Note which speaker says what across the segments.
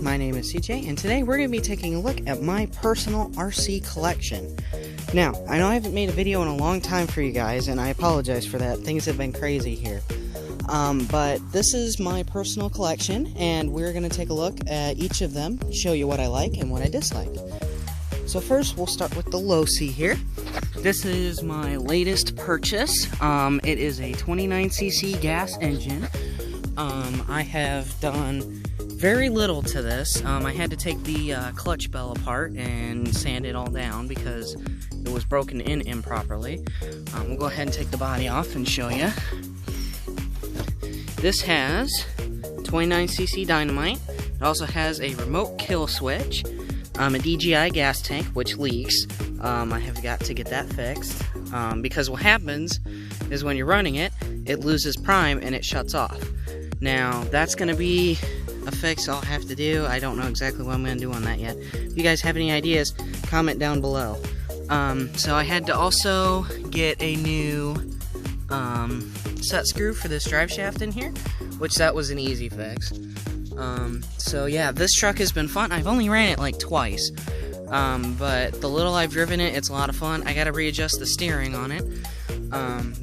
Speaker 1: my name is CJ, and today we're going to be taking a look at my personal RC collection. Now, I know I haven't made a video in a long time for you guys, and I apologize for that. Things have been crazy here. But this is my personal collection, and we're going to take a look at each of them, show you what I like and what I dislike. So first, we'll start with the Losi here. This is my latest purchase. It is a 29cc gas engine. I have done very little to this. I had to take the clutch bell apart and sand it all down because it was broken in improperly. We'll go ahead and take the body off and show you. This has 29cc dynamite. It also has a remote kill switch, a DJI gas tank which leaks. I have got to get that fixed because what happens is when you're running it, it loses prime and it shuts off. Now that's going to be a fix I'll have to do. I don't know exactly what I'm going to do on that yet. If you guys have any ideas, comment down below. So I had to also get a new set screw for this drive shaft in here, which that was an easy fix. So yeah, this truck has been fun. I've only ran it like twice, but the little I've driven it, it's a lot of fun. I got to readjust the steering on it.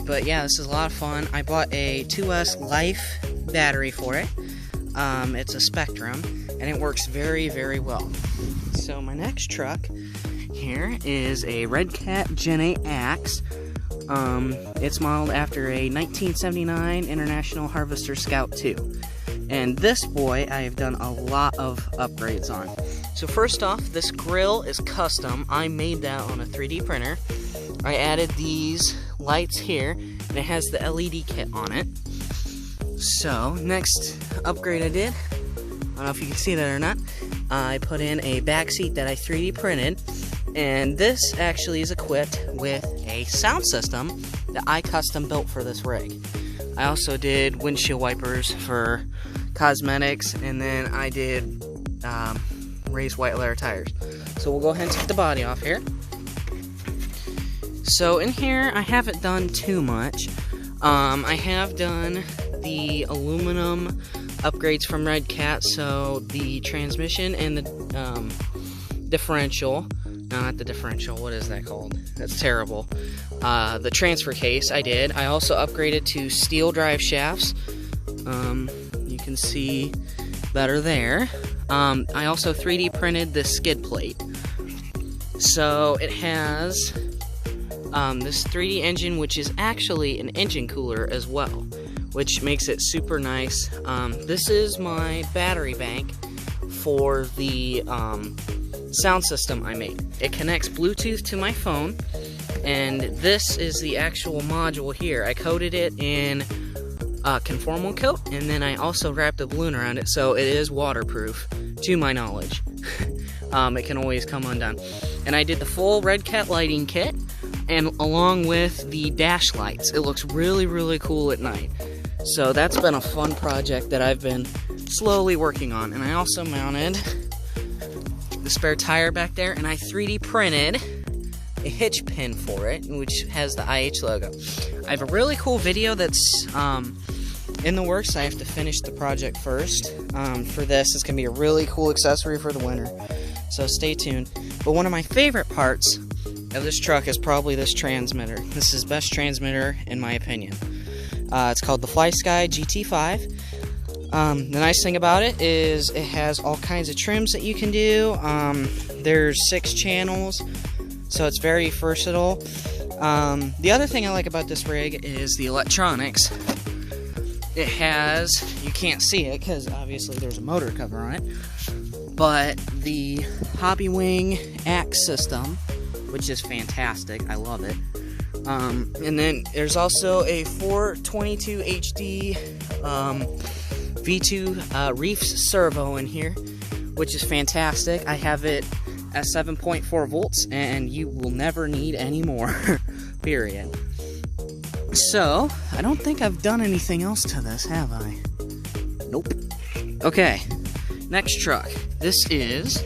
Speaker 1: But yeah, this is a lot of fun. I bought a 2S Life battery for it. It's a Spectrum, and it works very, very well. So my next truck here is a Red Cat Gen 8 Axe. It's modeled after a 1979 International Harvester Scout 2. And this boy I have done a lot of upgrades on. So first off, this grill is custom. I made that on a 3D printer. I added these lights here, and it has the LED kit on it. So, next upgrade I did, I don't know if you can see that or not, I put in a back seat that I 3D printed, and this actually is equipped with a sound system that I custom built for this rig. I also did windshield wipers for cosmetics, and then I did raised white leather tires. So we'll go ahead and take the body off here. So in here, I haven't done too much. I have done the aluminum upgrades from Red Cat, so the transmission and the differential, no, not the differential, what is that called? That's terrible. The transfer case I did. I also upgraded to steel drive shafts. You can see better there. I also 3D printed the skid plate. So it has this 3D engine, which is actually an engine cooler as well, which makes it super nice. This is my battery bank for the sound system I made. It connects Bluetooth to my phone, and this is the actual module here. I coated it in conformal coat, and then I also wrapped a balloon around it, so it is waterproof, to my knowledge. It can always come undone. And I did the full Red Cat lighting kit, and along with the dash lights. It looks really, really cool at night. So that's been a fun project that I've been slowly working on. And I also mounted the spare tire back there, and I 3D printed a hitch pin for it, which has the IH logo. I have a really cool video that's in the works. I have to finish the project first. For this, it's going to be a really cool accessory for the winter. So stay tuned. But one of my favorite parts of this truck is probably this transmitter. This is the best transmitter in my opinion. It's called the FlySky GT5. The nice thing about it is it has all kinds of trims that you can do. There's 6 channels, so it's very versatile. The other thing I like about this rig is the electronics. It has, you can't see it because obviously there's a motor cover on it, but the Hobbywing Axe system, which is fantastic. I love it. And then there's also a 422 HD V2 Reefs servo in here, which is fantastic. I have it at 7.4 volts, and you will never need any more, period. So, I don't think I've done anything else to this, have I? Nope. Okay, next truck. This is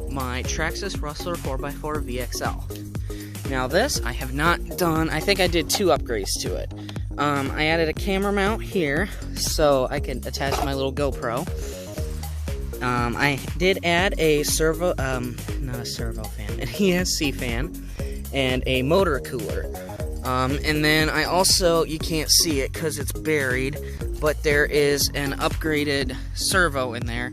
Speaker 1: my Traxxas Rustler 4x4 VXL. Now this, I have not done, I think I did 2 upgrades to it. I added a camera mount here, so I can attach my little GoPro. I did add a servo, not a servo fan, an ESC fan, and a motor cooler. And then I also, you can't see it because it's buried, but there is an upgraded servo in there.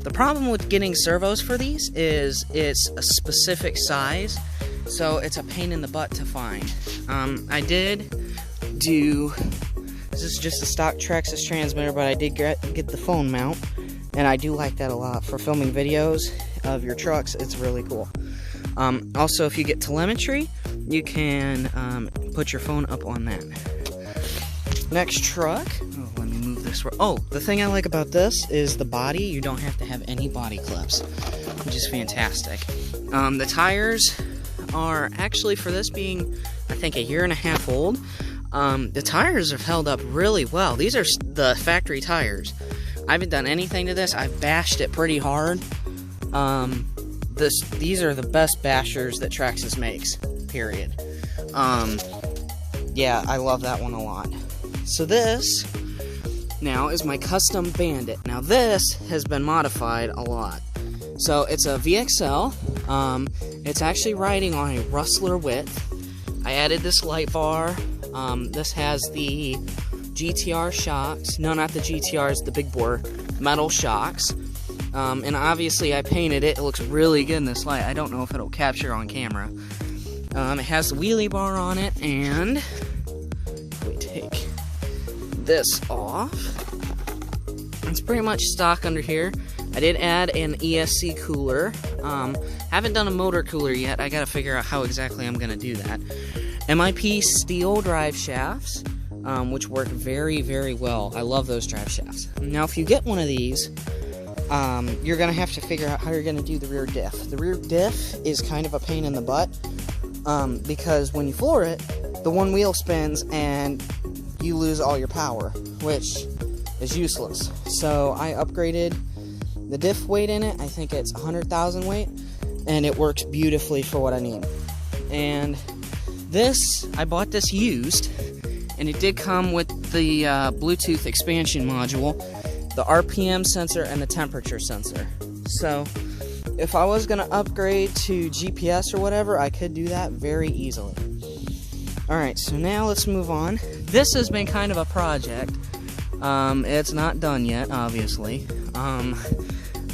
Speaker 1: The problem with getting servos for these is it's a specific size, so it's a pain in the butt to find. I did do, this is just a stock Traxxas transmitter, but I did get the phone mount, and I do like that a lot for filming videos of your trucks. It's really cool. Also, if you get telemetry, you can put your phone up on that. Next truck, oh, let me move this. Oh, the thing I like about this is the body. You don't have to have any body clips, which is fantastic. The tires are actually, for this being, I think, 1.5 years old, the tires have held up really well. These are the factory tires. I haven't done anything to this. I've bashed it pretty hard. These are the best bashers that Traxxas makes, period. Yeah, I love that one a lot. So this now is my custom Bandit. Now this has been modified a lot. So it's a VXL. It's actually riding on a Rustler width. I added this light bar. This has the GTR shocks. No, not the GTRs, the big bore metal shocks. And obviously I painted it. It looks really good in this light. I don't know if it'll capture on camera. It has the wheelie bar on it, and if we take this off, it's pretty much stock under here. I did add an ESC cooler. Haven't done a motor cooler yet. I gotta figure out how exactly I'm gonna do that. MIP steel drive shafts, which work very, very well. I love those drive shafts. Now, if you get one of these, you're gonna have to figure out how you're gonna do the rear diff. The rear diff is kind of a pain in the butt, because when you floor it, the one wheel spins and you lose all your power, which is useless. So I upgraded the diff weight in it. I think it's 100,000 weight, and it works beautifully for what I need. And this, I bought this used, and it did come with the Bluetooth expansion module, the RPM sensor, and the temperature sensor. So if I was going to upgrade to GPS or whatever, I could do that very easily. Alright, so now let's move on. This has been kind of a project. It's not done yet, obviously.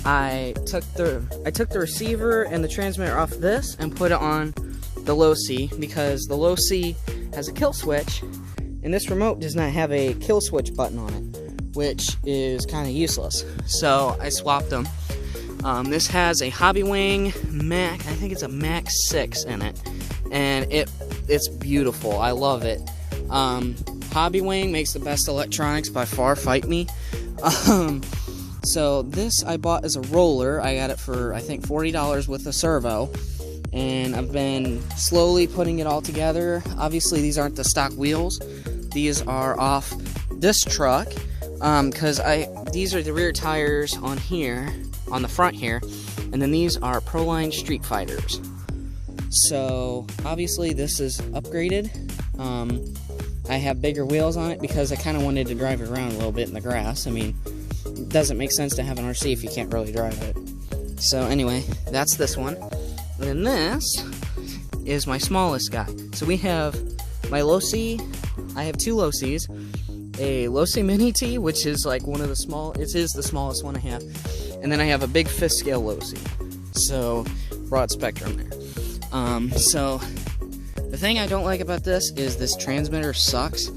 Speaker 1: I took the receiver and the transmitter off this and put it on the low C, because the low C has a kill switch, and this remote does not have a kill switch button on it, which is kind of useless. So I swapped them. This has a Hobbywing Mac, I think it's a Mac 6 in it, and it's beautiful. I love it. Hobbywing makes the best electronics by far, fight me. So this I bought as a roller. I got it for, I think, $40 with a servo, and I've been slowly putting it all together. Obviously these aren't the stock wheels. These are off this truck, because these are the rear tires on here, on the front here, and then these are Proline Street Fighters. So obviously this is upgraded. I have bigger wheels on it because I kind of wanted to drive it around a little bit in the grass. I mean, it doesn't make sense to have an RC if you can't really drive it. So anyway, that's this one. And then this is my smallest guy. So we have my low C. I have two low Cs. A low C Mini T, which is like one of the small, it is the smallest one I have. And then I have a big fifth scale low C. So broad spectrum there. So the thing I don't like about this is this transmitter sucks.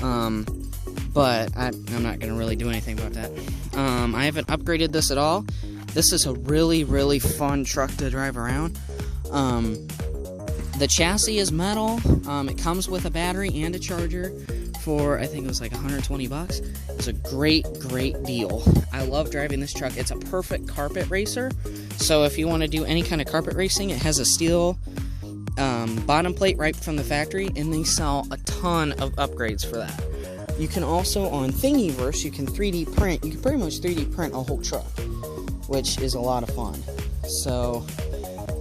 Speaker 1: But I'm not going to really do anything about that. I haven't upgraded this at all. This is a really, really fun truck to drive around. The chassis is metal. It comes with a battery and a charger for, I think it was like 120 bucks. It's a great, great deal. I love driving this truck. It's a perfect carpet racer. So if you want to do any kind of carpet racing, it has a steel bottom plate right from the factory, and they sell a ton of upgrades for that. You can also, on Thingiverse, you can 3D print. You can pretty much 3D print a whole truck, which is a lot of fun. So,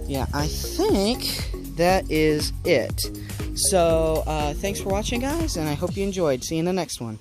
Speaker 1: yeah, I think that is it. So, thanks for watching, guys, and I hope you enjoyed. See you in the next one.